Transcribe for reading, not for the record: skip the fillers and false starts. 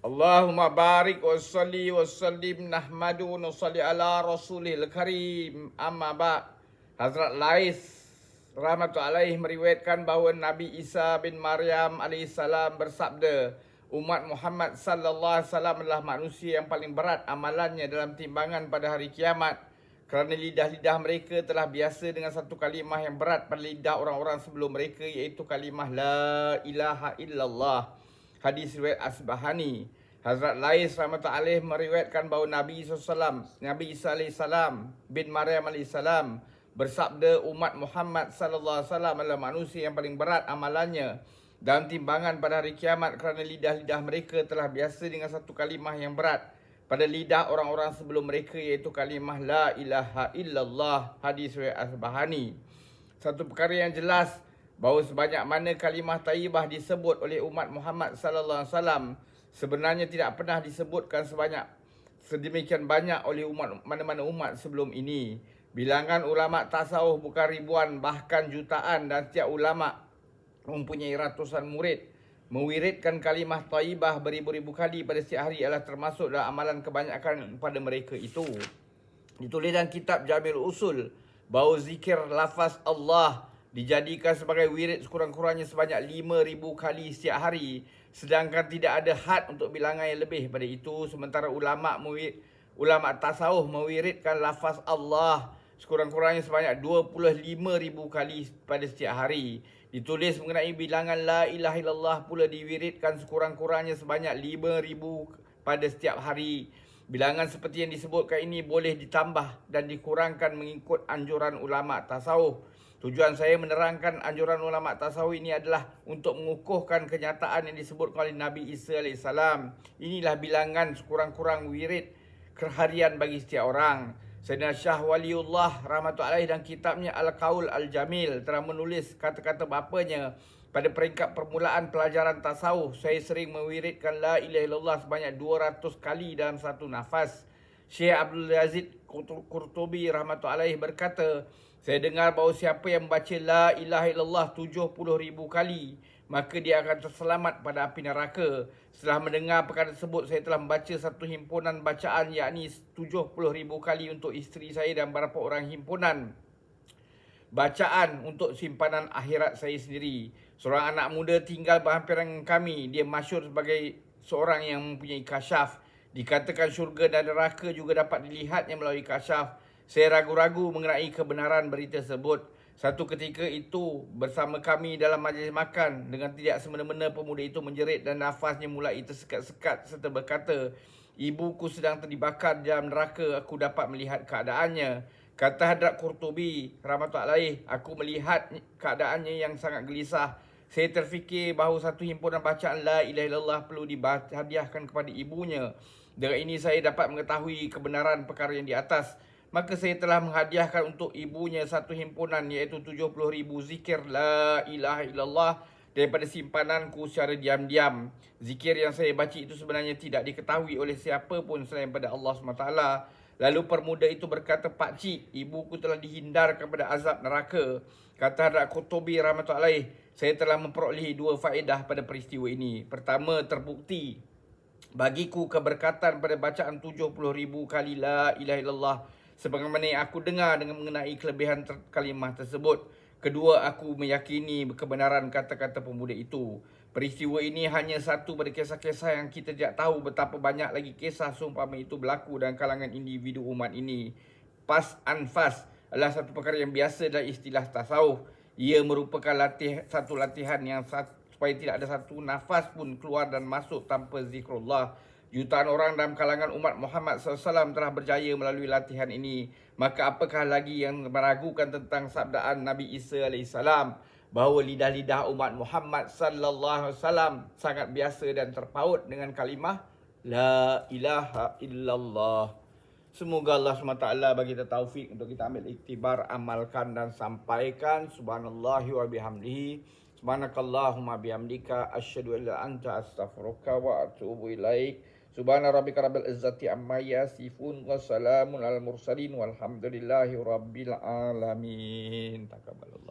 Allahumma barik wa salli wa sallim nahmadu wa salli ala rasulil karim. Amma ba'. Hazrat Lais rahmatullahi alaih meriwayatkan bahawa Nabi Isa bin Maryam alaihissalam bersabda, umat Muhammad sallallahu alaihi wasallam adalah manusia yang paling berat amalannya dalam timbangan pada hari kiamat, kerana lidah-lidah mereka telah biasa dengan satu kalimah yang berat pada lidah orang-orang sebelum mereka, iaitu kalimah la ilaha illallah. Hadis riwayat Asbahani. Hazrat Lais rahmatullahi alaih meriwayatkan bahawa Nabi SAW, Nabi Isa alaihissalam bin Maryam alaihissalam bersabda, umat Muhammad sallallahu alaihi wasallam adalah manusia yang paling berat amalannya dalam timbangan pada hari kiamat, kerana lidah-lidah mereka telah biasa dengan satu kalimah yang berat pada lidah orang-orang sebelum mereka, iaitu kalimah la ilaha illallah. Hadis riwayat Asbahani. Satu perkara yang jelas bahawa sebanyak mana kalimah thayyibah disebut oleh umat Muhammad sallallahu alaihi wasallam, sebenarnya tidak pernah disebutkan sedemikian banyak oleh mana-mana umat sebelum ini. Bilangan ulama tasawuf bukan ribuan, bahkan jutaan, dan setiap ulama mempunyai ratusan murid. Mewiridkan kalimah thayyibah beribu-ribu kali pada setiap hari adalah termasuk dalam amalan kebanyakan pada mereka itu. Ditulis dalam kitab Jamil Usul bahawa zikir lafaz Allah dijadikan sebagai wirid sekurang-kurangnya sebanyak 5,000 kali setiap hari, sedangkan tidak ada had untuk bilangan yang lebih pada itu. Sementara ulama tasawuf mewiridkan lafaz Allah sekurang-kurangnya sebanyak 25,000 kali pada setiap hari. Ditulis mengenai bilangan la ilaha illallah pula diwiridkan sekurang-kurangnya sebanyak 5,000 pada setiap hari. Bilangan seperti yang disebutkan ini boleh ditambah dan dikurangkan mengikut anjuran ulama tasawuf. Tujuan saya menerangkan anjuran ulama tasawuf ini adalah untuk mengukuhkan kenyataan yang disebutkan oleh Nabi Isa AS. Inilah bilangan sekurang-kurang wirid harian bagi setiap orang. Sayyidina Syah Waliullah rahmatullahi alaih dan kitabnya Al-Qaul Al-Jamil telah menulis kata-kata bapanya, pada peringkat permulaan pelajaran tasawuf, saya sering mewiridkan la ilaha illallah sebanyak 200 kali dalam satu nafas. Syekh Abdul Yazid Qurtubi rahmatullahi alaih berkata, saya dengar bahawa siapa yang membaca la ilaha illallah 70,000 kali, maka dia akan terselamat pada api neraka. Setelah mendengar perkara tersebut, saya telah membaca satu himpunan bacaan, yakni 70,000 kali untuk isteri saya dan beberapa orang himpunan bacaan untuk simpanan akhirat saya sendiri. Seorang anak muda tinggal berhampiran kami. Dia masyhur sebagai seorang yang mempunyai kasyaf. Dikatakan syurga dan neraka juga dapat dilihatnya melalui kasyaf. Saya ragu-ragu mengenai kebenaran berita tersebut. Satu ketika itu bersama kami dalam majlis makan, dengan tidak semena-mena pemuda itu menjerit dan nafasnya mulai tersekat-sekat serta berkata, ibuku sedang dibakar dalam neraka, aku dapat melihat keadaannya. Kata Hadrat Qurtubi rahmatullahi alaih, aku melihat keadaannya yang sangat gelisah. Saya terfikir bahawa satu himpunan bacaan la ilaha illallah perlu dihadiahkan kepada ibunya. Dengan ini saya dapat mengetahui kebenaran perkara yang di atas. Maka saya telah menghadiahkan untuk ibunya satu himpunan, iaitu 70,000 zikir la ilaha illallah daripada simpananku secara diam-diam. Zikir yang saya baca itu sebenarnya tidak diketahui oleh siapa pun selain pada Allah SWT. Lalu permuda itu berkata, pakcik, ibuku telah dihindarkan pada azab neraka. Kata Hadrat Qurtubi rahmatullahi alaih, saya telah memperolehi dua faedah pada peristiwa ini. Pertama, terbukti bagiku keberkatan pada bacaan 70,000 kali la ilaha illallah, sebagaimana yang aku dengar dengan mengenai kelebihan kalimah tersebut. Kedua, aku meyakini kebenaran kata-kata pemuda itu. Peristiwa ini hanya satu pada kisah-kisah yang kita tidak tahu betapa banyak lagi kisah seumpama itu berlaku dalam kalangan individu umat ini. Pas anfas adalah satu perkara yang biasa dalam istilah tasawuf. Ia merupakan satu latihan yang supaya tidak ada satu nafas pun keluar dan masuk tanpa zikrullah. Jutaan orang dalam kalangan umat Muhammad SAW telah berjaya melalui latihan ini. Maka apakah lagi yang meragukan tentang sabdaan Nabi Isa AS bahawa lidah-lidah umat Muhammad SAW sangat biasa dan terpaut dengan kalimah la ilaha illallah. Semoga Allah SWT bagi kita taufik untuk kita ambil iktibar, amalkan dan sampaikan. Subhanallahi wa bihamdihi. Subhanakallahumma bihamdika asyhadu an la anta astaghfiruka wa atubu ilaik. Subhana rabbika rabbil izzati amma yasifun wa salamun alal mursalin walhamdulillahi rabbil alamin. Taqabbalallah.